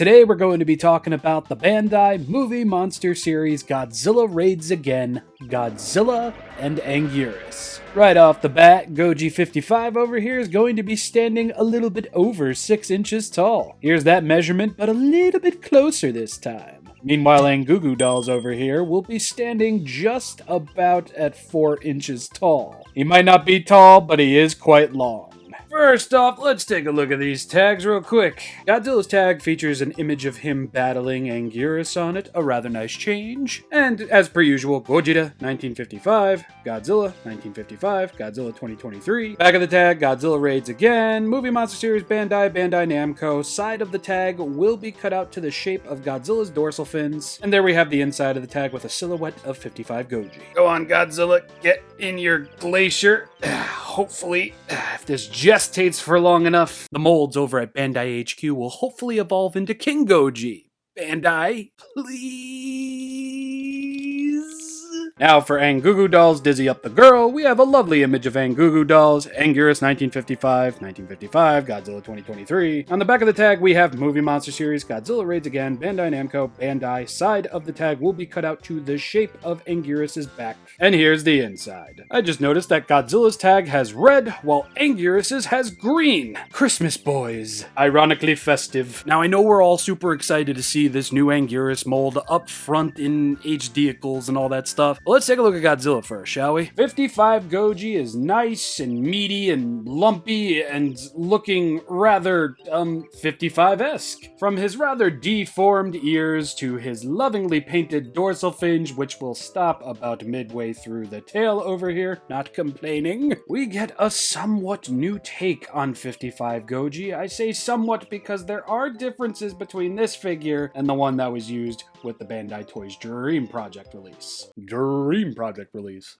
Today we're going to be talking about the Bandai movie monster series Godzilla Raids Again, Godzilla and Anguirus. Right off the bat, Goji55 over here is going to be standing a little bit over 6 inches tall. Here's that measurement, but a little bit closer this time. Meanwhile, Angugu Dolls over here will be standing just about at 4 inches tall. He might not be tall, but he is quite long. First off, let's take a look at these tags real quick. Godzilla's tag features an image of him battling Anguirus on it, a rather nice change. And as per usual, Gojira 1955, Godzilla 1955, Godzilla 2023. Back of the tag, Godzilla Raids Again, movie monster series Bandai Namco. Side of the tag will be cut out to the shape of Godzilla's dorsal fins. And there we have the inside of the tag with a silhouette of 55 Goji. Go on, Godzilla, get in your glacier. Hopefully, if this gestates for long enough, the molds over at Bandai HQ will hopefully evolve into King Goji. Bandai, please. Now for Angugu Dolls, Dizzy Up the Girl, we have a lovely image of Angugu Dolls, Anguirus 1955, Godzilla 2023. On the back of the tag, we have movie monster series Godzilla Raids Again, Bandai Namco, Bandai. Side of the tag will be cut out to the shape of Anguirus' back. And here's the inside. I just noticed that Godzilla's tag has red, while Anguirus' has green. Christmas boys. Ironically festive. Now I know we're all super excited to see this new Anguirus mold up front in H-Vehicles and all that stuff. But let's take a look at Godzilla first, shall we? 55 Goji is nice and meaty and lumpy and looking rather, 55-esque. From his rather deformed ears to his lovingly painted dorsal finge, which will stop about midway through the tail over here, not complaining, we get a somewhat new take on 55 Goji. I say somewhat because there are differences between this figure and the one that was used with the Bandai Toys Dream Project release.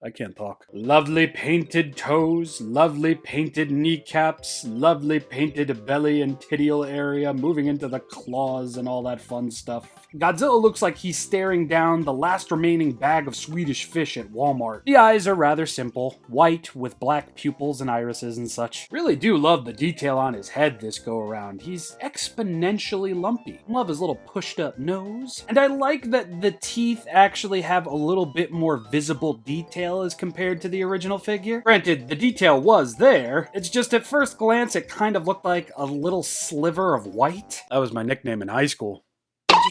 I can't talk. Lovely painted toes, lovely painted kneecaps, lovely painted belly and tibial area, moving into the claws and all that fun stuff. Godzilla looks like he's staring down the last remaining bag of Swedish fish at Walmart. The eyes are rather simple, white with black pupils and irises and such. Really do love the detail on his head this go around. He's exponentially lumpy. Love his little pushed up nose. And I like that the teeth actually have a little bit more visible detail as compared to the original figure. Granted, the detail was there. It's just at first glance it kind of looked like a little sliver of white. That was my nickname in high school.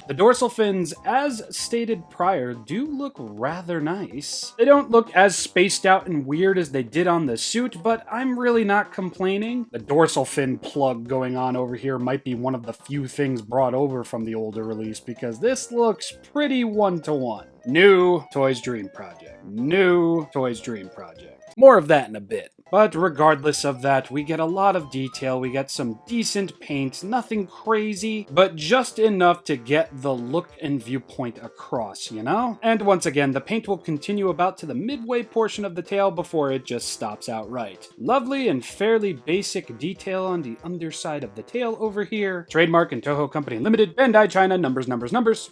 The dorsal fins, as stated prior, do look rather nice. They don't look as spaced out and weird as they did on the suit, but I'm really not complaining. The dorsal fin plug going on over here might be one of the few things brought over from the older release, because this looks pretty one-to-one. New Toys Dream Project. New Toys Dream Project. More of that in a bit. But regardless of that, we get a lot of detail, we get some decent paint, nothing crazy, but just enough to get the look and viewpoint across, you know? And once again, the paint will continue about to the midway portion of the tail before it just stops outright. Lovely and fairly basic detail on the underside of the tail over here. Trademark and Toho Company Limited, Bandai China, numbers.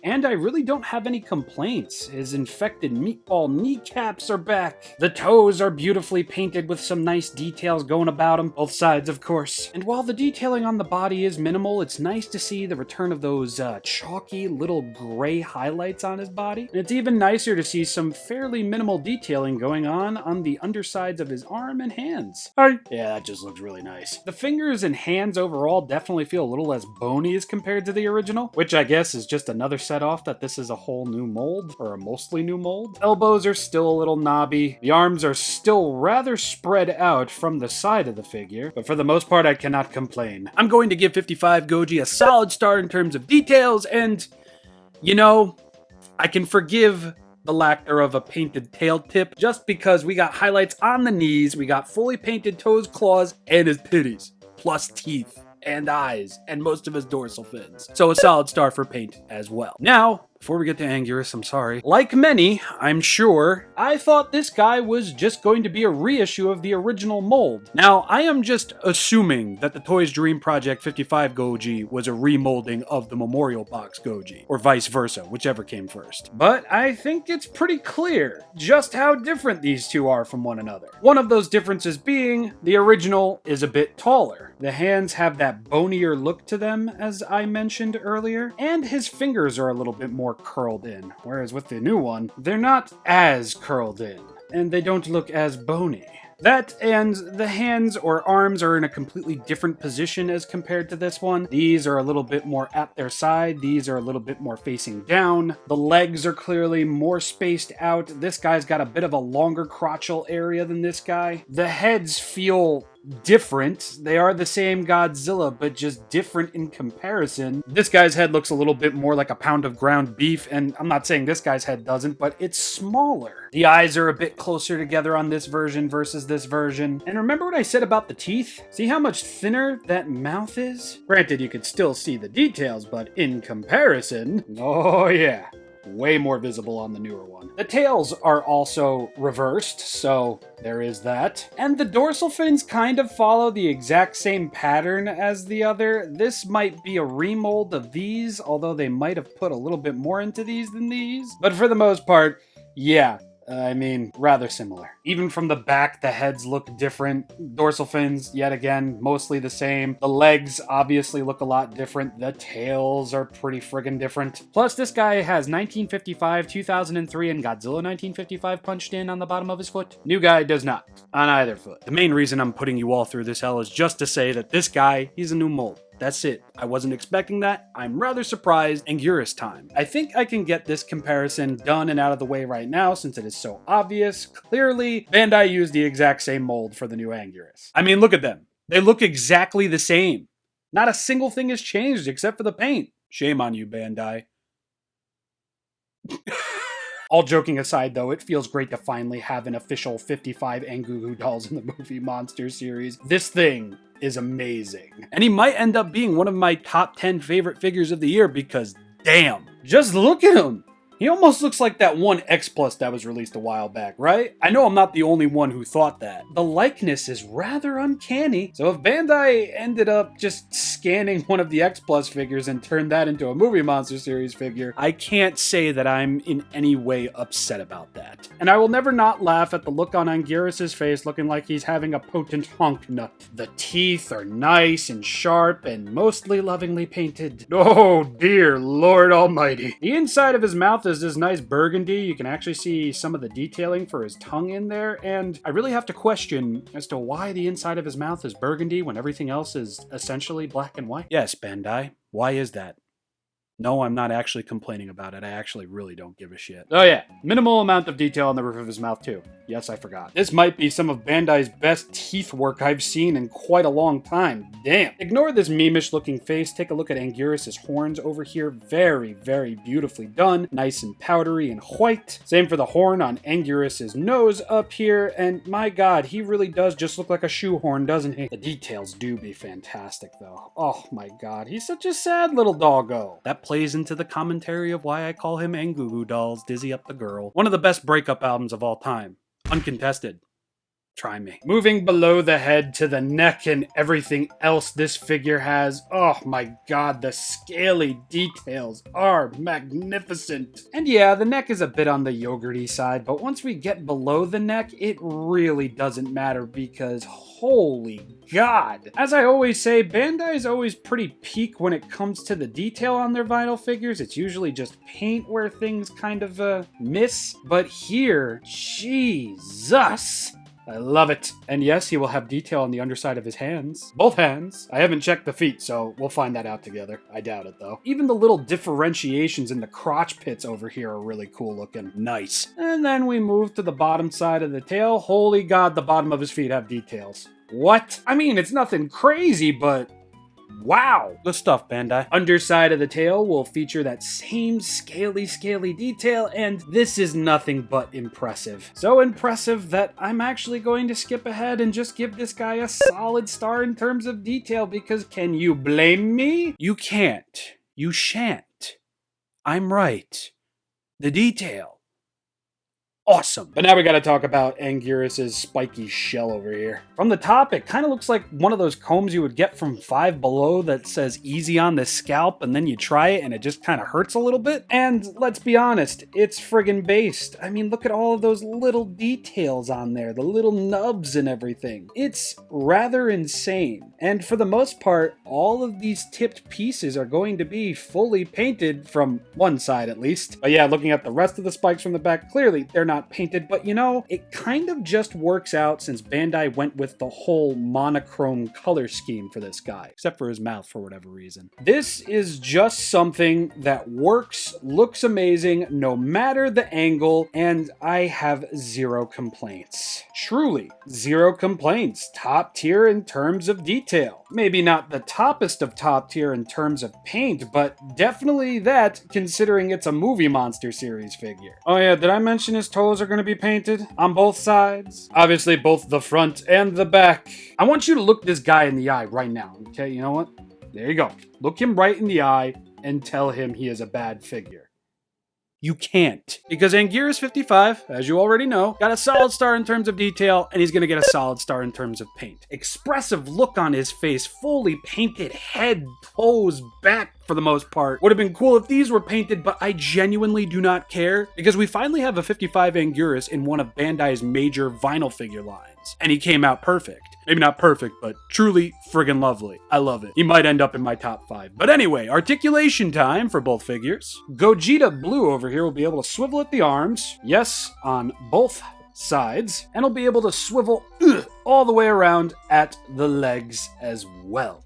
And I really don't have any complaints. His infected meatball kneecaps are back. The toes are beautifully painted with some nice details going about them, both sides of course. And while the detailing on the body is minimal, it's nice to see the return of those chalky little gray highlights on his body. And it's even nicer to see some fairly minimal detailing going on the undersides of his arm and hands. Yeah, that just looks really nice. The fingers and hands overall definitely feel a little less bony as compared to the original, which I guess is just another set off that this is a whole new mold, or a mostly new mold. Elbows are still a little knobby. The arms are still rather spread out from the side of the figure, but for the most part I cannot complain. I'm going to give 55 Goji a solid start in terms of details, and you know, I can forgive the lack of a painted tail tip just because we got highlights on the knees, we got fully painted toes, claws, and his titties, plus teeth and eyes, and most of his dorsal fins. So a solid start for paint as well. Now, before we get to Anguirus, I'm sorry. Like many, I'm sure, I thought this guy was just going to be a reissue of the original mold. Now, I am just assuming that the Toys Dream Project 55 Goji was a remolding of the Memorial Box Goji, or vice versa, whichever came first. But I think it's pretty clear just how different these two are from one another. One of those differences being, the original is a bit taller. The hands have that bonier look to them, as I mentioned earlier, and his fingers are a little bit more curled in, whereas with the new one, they're not as curled in, and they don't look as bony. That and the hands or arms are in a completely different position as compared to this one. These are a little bit more at their side. These are a little bit more facing down. The legs are clearly more spaced out. This guy's got a bit of a longer crotchal area than this guy. The heads feel different. They are the same Godzilla, but just different in comparison. This guy's head looks a little bit more like a pound of ground beef, and I'm not saying this guy's head doesn't, but it's smaller. The eyes are a bit closer together on this version versus this version. And remember what I said about the teeth? See how much thinner that mouth is? Granted, you could still see the details, but in comparison, oh yeah, way more visible on the newer one. The tails are also reversed, so there is that. And the dorsal fins kind of follow the exact same pattern as the other. This might be a remold of these, although they might have put a little bit more into these than these. But for the most part, yeah. I mean, rather similar. Even from the back, the heads look different. Dorsal fins, yet again, mostly the same. The legs obviously look a lot different. The tails are pretty friggin' different. Plus, this guy has 1955, 2003, and Godzilla 1955 punched in on the bottom of his foot. New guy does not, on either foot. The main reason I'm putting you all through this hell is just to say that this guy, he's a new mold. That's it. I wasn't expecting that. I'm rather surprised. Anguirus time. I think I can get this comparison done and out of the way right now since it is so obvious. Clearly, Bandai used the exact same mold for the new Anguirus. I mean, look at them. They look exactly the same. Not a single thing has changed except for the paint. Shame on you, Bandai. All joking aside, though, it feels great to finally have an official 55 Angugu dolls in the movie Monster series. This thing is amazing. And he might end up being one of my top 10 favorite figures of the year because, damn, just look at him. He almost looks like that one X Plus that was released a while back, right? I know I'm not the only one who thought that. The likeness is rather uncanny, so if Bandai ended up just scanning one of the X Plus figures and turned that into a Movie Monster series figure, I can't say that I'm in any way upset about that. And I will never not laugh at the look on Anguirus' face looking like he's having a potent honk nut. The teeth are nice and sharp and mostly lovingly painted. Oh dear Lord Almighty. The inside of his mouth is this nice burgundy. You can actually see some of the detailing for his tongue in there, and I really have to question as to why the inside of his mouth is burgundy when everything else is essentially black and white. Yes, Bandai, why is that? No, I'm not actually complaining about it. I actually really don't give a shit. Oh yeah, minimal amount of detail on the roof of his mouth too. Yes, I forgot. This might be some of Bandai's best teeth work I've seen in quite a long time. Damn. Ignore this meme-ish looking face. Take a look at Anguirus' horns over here. Very, very beautifully done. Nice and powdery and white. Same for the horn on Anguirus' nose up here. And my god, he really does just look like a shoehorn, doesn't he? The details do be fantastic though. Oh my god, he's such a sad little doggo. That plays into the commentary of why I call him Angugu Dolls, Dizzy Up the Girl. One of the best breakup albums of all time. Uncontested. Try me. Moving below the head to the neck and everything else this figure has. Oh my god, the scaly details are magnificent. And yeah, the neck is a bit on the yogurty side, but once we get below the neck, it really doesn't matter because holy god. As I always say, Bandai is always pretty peak when it comes to the detail on their vinyl figures. It's usually just paint where things kind of miss. But here, Jesus. I love it. And yes, he will have detail on the underside of his hands. Both hands. I haven't checked the feet, so we'll find that out together. I doubt it, though. Even the little differentiations in the crotch pits over here are really cool looking. Nice. And then we move to the bottom side of the tail. Holy god, the bottom of his feet have details. What? I mean, it's nothing crazy, but wow! Good stuff, Bandai. Underside of the tail will feature that same scaly detail, and this is nothing but impressive. So impressive that I'm actually going to skip ahead and just give this guy a solid star in terms of detail, because can you blame me? You can't. You shan't. I'm right. The detail. awesome. But now we gotta talk about Anguirus' spiky shell over here. From the top, it kind of looks like one of those combs you would get from Five Below that says easy on the scalp, and then you try it and it just kind of hurts a little bit. And let's be honest, it's friggin' based. I mean, look at all of those little details on there, the little nubs and everything. It's rather insane. And for the most part, all of these tipped pieces are going to be fully painted from one side at least. But yeah, looking at the rest of the spikes from the back, clearly they're not painted, but you know, it kind of just works out since Bandai went with the whole monochrome color scheme for this guy, except for his mouth for whatever reason. This is just something that works, looks amazing, no matter the angle, and I have zero complaints. Truly, zero complaints. Top tier in terms of detail. Maybe not the toppest of top tier in terms of paint, but definitely that considering it's a movie monster series figure. Oh yeah, did I mention his toes are going to be painted on both sides? Obviously both the front and the back. I want you to look this guy in the eye right now, okay? You know what? There you go. Look him right in the eye and tell him he is a bad figure. You can't. Because Anguirus 55, as you already know, got a solid star in terms of detail, and he's gonna get a solid star in terms of paint. Expressive look on his face, fully painted head, toes, back for the most part. Would have been cool if these were painted, but I genuinely do not care, because we finally have a 55 Anguirus in one of Bandai's major vinyl figure lines, and he came out perfect. Maybe not perfect, but truly friggin' lovely. I love it. He might end up in my top 5. But anyway, articulation time for both figures. Gogeta Blue over here will be able to swivel at the arms. Yes, on both sides. And he'll be able to swivel all the way around at the legs as well.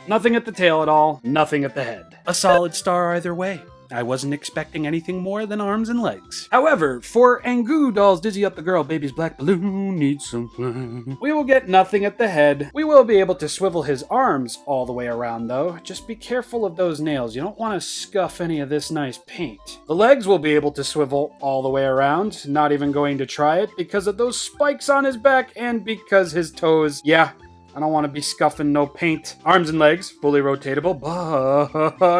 Nothing at the tail at all. Nothing at the head. A solid star either way. I wasn't expecting anything more than arms and legs. However, for Anguirus Doll's Dizzy Up the Girl, Baby's Black Balloon Needs Some Fun, we will get nothing at the head. We will be able to swivel his arms all the way around though. Just be careful of those nails. You don't want to scuff any of this nice paint. The legs will be able to swivel all the way around. Not even going to try it because of those spikes on his back and because his toes, yeah, I don't want to be scuffing no paint. Arms and legs, fully rotatable.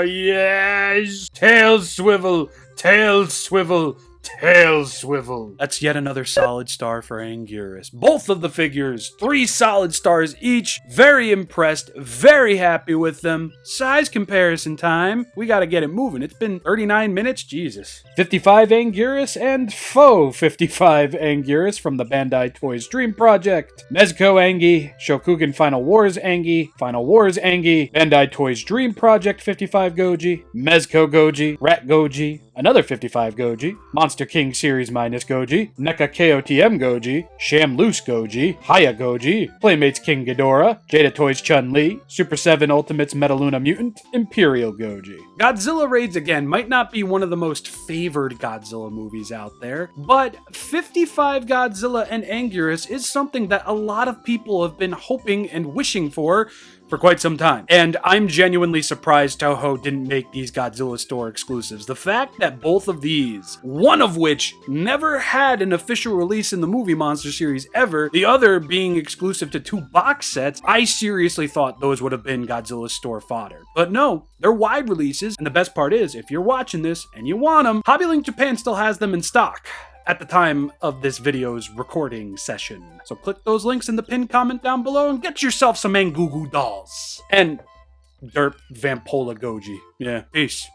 Yes! Tail swivel, tail swivel, tail swivel. That's yet another solid star for Anguirus. Both of the figures, 3 solid stars each. Very impressed, very happy with them. Size comparison time. We gotta get it moving. It's been 39 minutes, Jesus. 55 Anguirus and faux 55 Anguirus from the Bandai Toys Dream Project. Nezuko Angie, Shokugan Final Wars Angie, Final Wars Angie, Bandai Toys Dream Project 55 Goji, Mezco Goji, Rat Goji, another 55 Goji, Monster King Series minus Goji, NECA KOTM Goji, Sham Loose Goji, Haya Goji, Playmates King Ghidorah, Jada Toys Chun-Li, Super 7 Ultimates Metaluna Mutant, Imperial Goji. Godzilla Raids again might not be one of the most favored Godzilla movies out there, but 55 Godzilla and Anguirus is something that a lot of people have been hoping and wishing for quite some time. And I'm genuinely surprised Toho didn't make these Godzilla store exclusives. The fact that both of these, one of which never had an official release in the movie monster series ever, the other being exclusive to 2 box sets, I seriously thought those would have been Godzilla store fodder. But no, they're wide releases, and the best part is, if you're watching this and you want them, HobbyLink Japan still has them in stock at the time of this video's recording session. So click those links in the pinned comment down below and get yourself some Anguirus dolls. And Derp Vampola Goji. Yeah, peace.